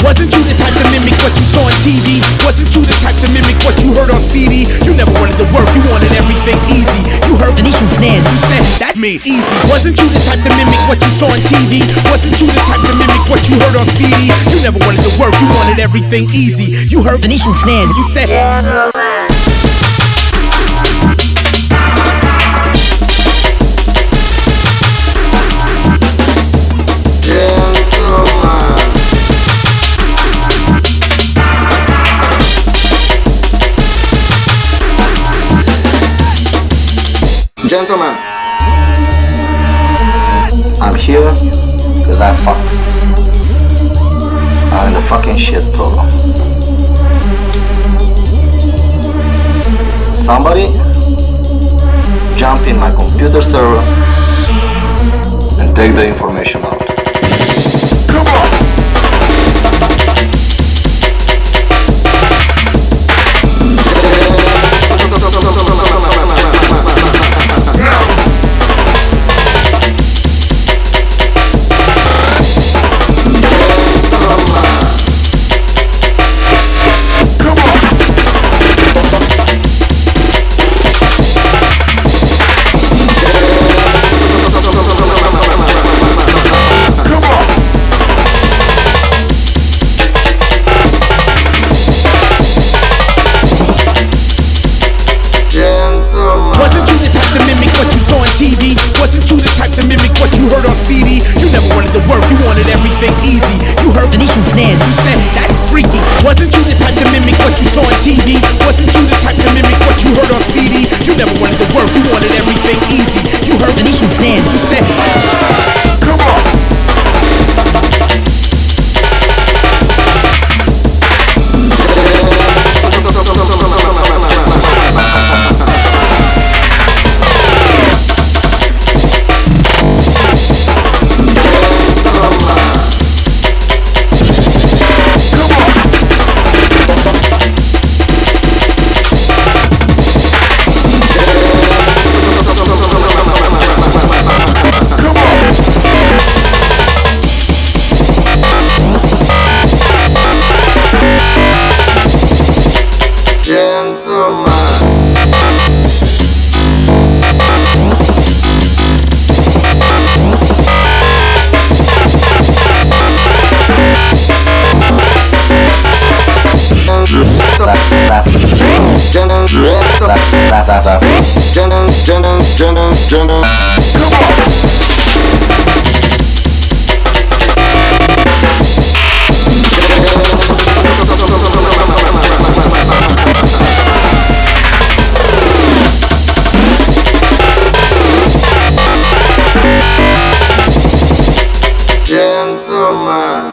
Wasn't you the type to mimic what you saw on TV? Wasn't you the type to mimic what you heard on CD? You never wanted to work, you wanted everything easy. You heard Venetian Snares, you said, that's me, easy. Wasn't you the type to mimic what you saw on TV? Wasn't you the type to mimic what you heard on CD? You never wanted to work, you wanted everything easy. You heard Venetian Snares, you said, Gentlemen, I'm here because I fucked. I'm in the fucking shit problem. Somebody jump in my computer server and take the information out. Come on! TV? Wasn't you the type to mimic what you heard on CD? You never wanted to work, you wanted everything easy. You heard Venetian Snares, you said, that's freaky. Wasn't you the type to mimic what you saw on TV? Wasn't you the type to mimic what you heard on CD? You never wanted to work, you wanted everything easy. You heard Venetian Snares, you said, come on. Gentlemen.